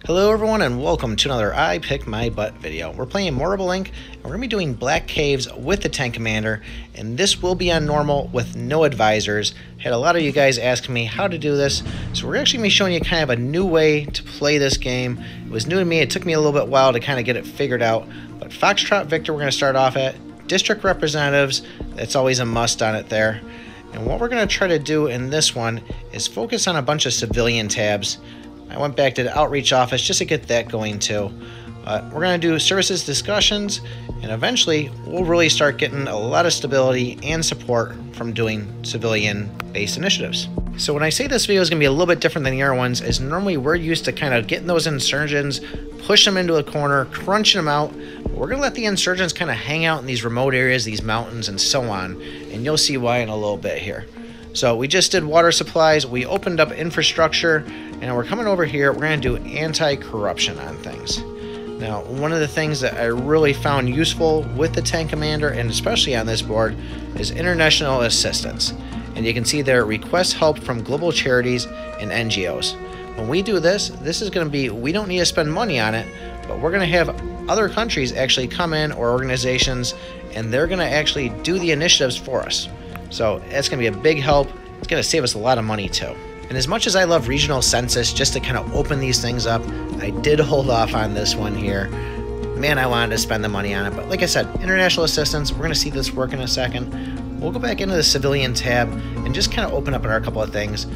Hello everyone and welcome to another I Pick My Butt video. We're playing Morbid Inc. and we're going to be doing Black Caves with the Tank Commander, and this will be on normal with no advisors. Had a lot of you guys asking me how to do this, so we're actually going to be showing you kind of a new way to play this game. It was new to me, it took me a little bit while to kind of get it figured out, but Foxtrot Victor we're going to start off at. District Representatives, that's always a must on it there. And what we're going to try to do in this one is focus on a bunch of civilian tabs. I went back to the outreach office just to get that going too. We're going to do services discussions, and eventually we'll really start getting a lot of stability and support from doing civilian-based initiatives. So when I say this video is going to be a little bit different than the other ones, is normally we're used to kind of getting those insurgents, push them into a corner, crunching them out. We're going to let the insurgents kind of hang out in these remote areas, these mountains, and so on, and you'll see why in a little bit here. So we just did water supplies, we opened up infrastructure, and we're coming over here, we're going to do anti-corruption on things. Now, one of the things that I really found useful with the Tank Commander, and especially on this board, is international assistance. And you can see there, request help from global charities and NGOs. When we do this, this is going to be, we don't need to spend money on it, but we're going to have other countries actually come in, or organizations, and they're going to actually do the initiatives for us. So that's going to be a big help. It's going to save us a lot of money too. And as much as I love regional census, just to kind of open these things up, I did hold off on this one here. Man, I wanted to spend the money on it. But like I said, international assistance, we're going to see this work in a second. We'll go back into the civilian tab and just kind of open up a couple of things.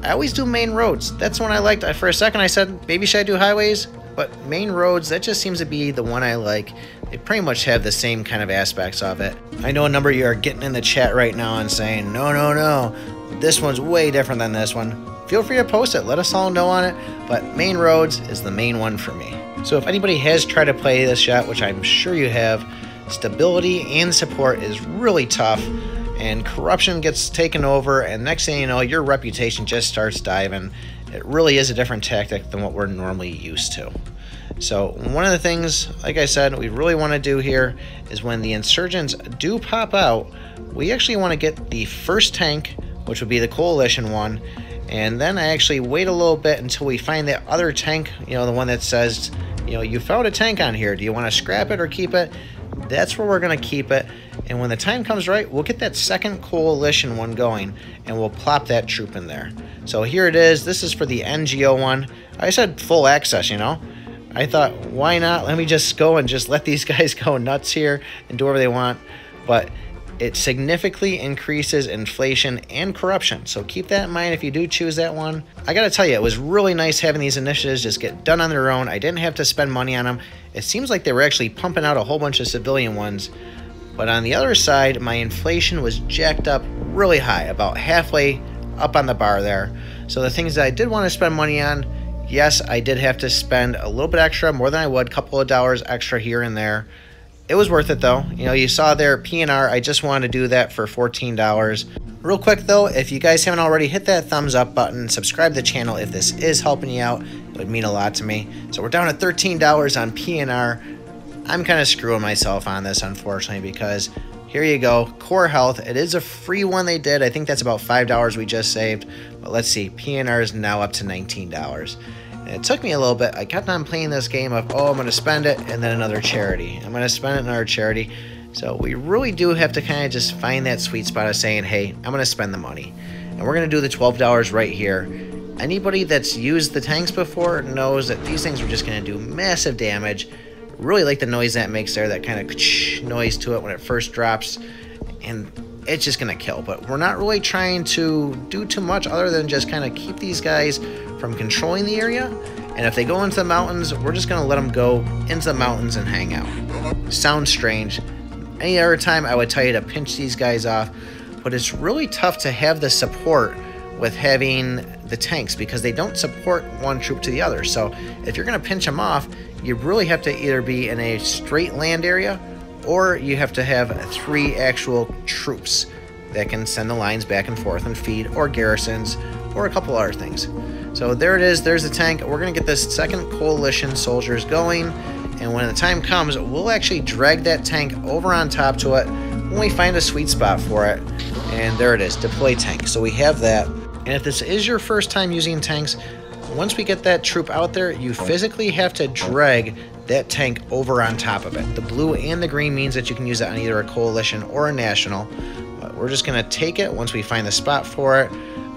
I always do main roads. That's one I liked. For a second I said, maybe should I do highways? But main roads, that just seems to be the one I like. They pretty much have the same kind of aspects of it. I know a number of you are getting in the chat right now and saying, no, this one's way different than this one. Feel free to post it, let us all know on it, but main roads is the main one for me. So if anybody has tried to play this yet, which I'm sure you have, stability and support is really tough, and corruption gets taken over, and next thing you know, your reputation just starts diving. It really is a different tactic than what we're normally used to. So one of the things, like I said, we really want to do here is when the insurgents do pop out, we actually want to get the first tank, which would be the coalition one, and then I actually wait a little bit until we find that other tank, the one that says, you found a tank on here, do you want to scrap it or keep it? That's where we're going to keep it, and when the time comes right, we'll get that second coalition one going, and we'll plop that troop in there. So here it is. This is for the NGO one. I said full access, I thought, why not? Let me just go and just let these guys go nuts here and do whatever they want. But it significantly increases inflation and corruption. So keep that in mind if you do choose that one. I got to tell you, it was really nice having these initiatives just get done on their own. I didn't have to spend money on them. It seems like they were actually pumping out a whole bunch of civilian ones. But on the other side, my inflation was jacked up really high, about halfway up on the bar there. So the things that I did want to spend money on, yes, I did have to spend a little bit extra, more than I would, a couple of dollars extra here and there. It was worth it though. You saw there PNR, I just wanted to do that for $14. Real quick though, if you guys haven't already, hit that thumbs up button, subscribe to the channel if this is helping you out. It would mean a lot to me. So we're down at $13 on PNR. I'm kind of screwing myself on this, unfortunately, because here you go, Core Health. It is a free one they did. I think that's about $5 we just saved. But let's see, PNR is now up to $19. And it took me a little bit. I kept on playing this game of, I'm going to spend it, and then another charity. I'm going to spend it in another charity. So we really do have to kind of just find that sweet spot of saying, hey, I'm going to spend the money. And we're going to do the $12 right here. Anybody that's used the tanks before knows that these things are just going to do massive damage. Really like the noise that makes there, that kind of noise to it when it first drops, and it's just gonna kill. But we're not really trying to do too much other than just kind of keep these guys from controlling the area, and if they go into the mountains, we're just gonna let them go into the mountains and hang out. Sounds strange. Any other time I would tell you to pinch these guys off, but it's really tough to have the support with having the tanks because they don't support one troop to the other. So if you're going to pinch them off, you really have to either be in a straight land area, or you have to have 3 actual troops that can send the lines back and forth and feed, or garrisons, or a couple other things. So there it is, there's the tank. We're going to get this second coalition soldiers going, and when the time comes, we'll actually drag that tank over on top to it when we find a sweet spot for it. And there it is, deploy tank. So we have that. And if this is your first time using tanks, once we get that troop out there, you physically have to drag that tank over on top of it. The blue and the green means that you can use it on either a coalition or a national. But we're just going to take it once we find the spot for it.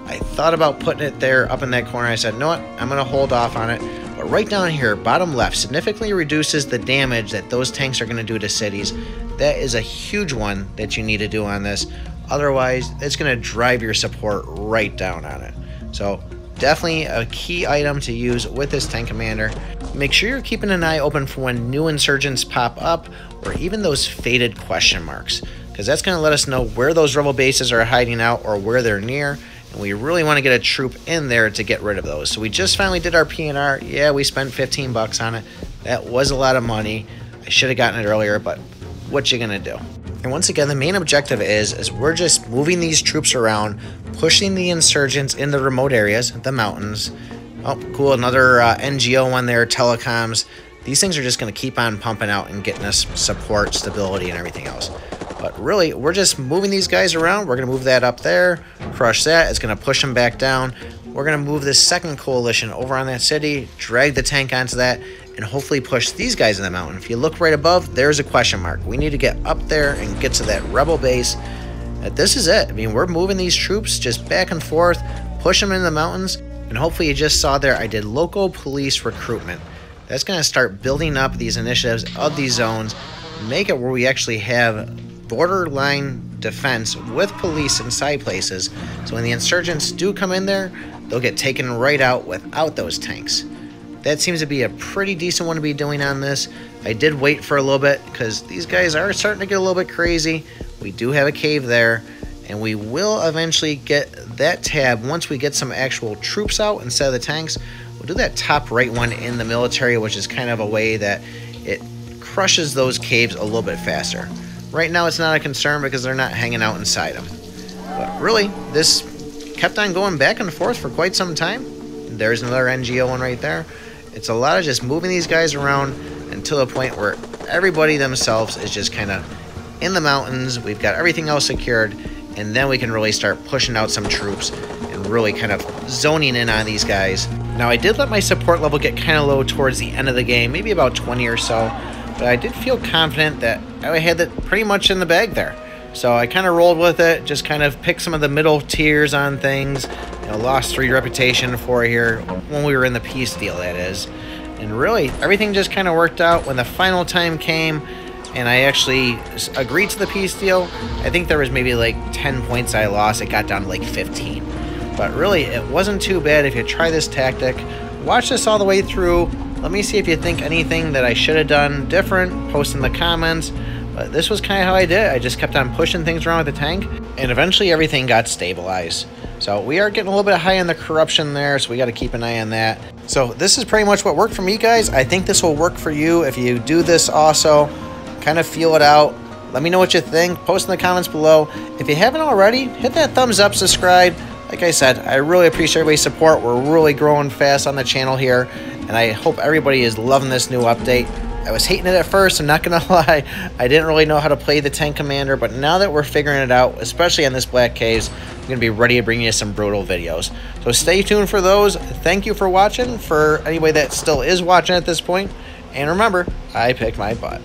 I thought about putting it there up in that corner. I said, no, what? I'm going to hold off on it. But right down here, bottom left, significantly reduces the damage that those tanks are going to do to cities. That is a huge one that you need to do on this. Otherwise, it's going to drive your support right down on it. So definitely a key item to use with this tank commander. Make sure you're keeping an eye open for when new insurgents pop up, or even those faded question marks, because that's going to let us know where those rebel bases are hiding out or where they're near. And we really want to get a troop in there to get rid of those. So we just finally did our P&R. Yeah, we spent 15 bucks on it. That was a lot of money. I should have gotten it earlier, but what you gonna do? And once again, the main objective is we're just moving these troops around, pushing the insurgents in the remote areas, the mountains. Oh, cool, another NGO one there, telecoms. These things are just gonna keep on pumping out and getting us support, stability, and everything else. But really, we're just moving these guys around. We're going to move that up there, crush that. It's going to push them back down. We're going to move this second coalition over on that city, drag the tank onto that, and hopefully push these guys in the mountain. If you look right above, there's a question mark. We need to get up there and get to that rebel base. This is it. I mean, we're moving these troops just back and forth, push them in the mountains, and hopefully you just saw there I did local police recruitment. That's going to start building up these initiatives of these zones, make it where we actually have borderline defense with police inside places, so when the insurgents do come in there, they'll get taken right out without those tanks. That seems to be a pretty decent one to be doing on this. I did wait for a little bit because these guys are starting to get a little bit crazy. We do have a cave there, and we will eventually get that tab once we get some actual troops out instead of the tanks. We'll do that top right one in the military, which is kind of a way that it crushes those caves a little bit faster. Right now it's not a concern because they're not hanging out inside them. But really, this kept on going back and forth for quite some time. There's another NGO one right there. It's a lot of just moving these guys around until the point where everybody themselves is just kind of in the mountains. We've got everything else secured, and then we can really start pushing out some troops and really kind of zoning in on these guys. Now, I did let my support level get kind of low towards the end of the game, maybe about 20 or so. But I did feel confident that I had it pretty much in the bag there. So I kind of rolled with it, just kind of picked some of the middle tiers on things. You know, lost 3 reputation for here when we were in the peace deal, that is. And really, everything just kind of worked out when the final time came and I actually agreed to the peace deal. I think there was maybe like 10 points I lost. It got down to like 15. But really, it wasn't too bad if you try this tactic. Watch this all the way through. Let me see if you think anything that I should have done different. Post in the comments. But this was kind of how I did. I just kept on pushing things around with the tank, and eventually everything got stabilized. So we are getting a little bit high on the corruption there, so we got to keep an eye on that. So this is pretty much what worked for me, guys. I think this will work for you if you do this also. Kind of feel it out. Let me know what you think. Post in the comments below. If you haven't already, hit that thumbs up, subscribe. Like I said, I really appreciate everybody's support. We're really growing fast on the channel here, and I hope everybody is loving this new update. I was hating it at first, I'm not going to lie. I didn't really know how to play the tank commander, but now that we're figuring it out, especially on this Black Caves, I'm going to be ready to bring you some brutal videos. So stay tuned for those. Thank you for watching, for anybody that still is watching at this point. And remember, I picked my butt.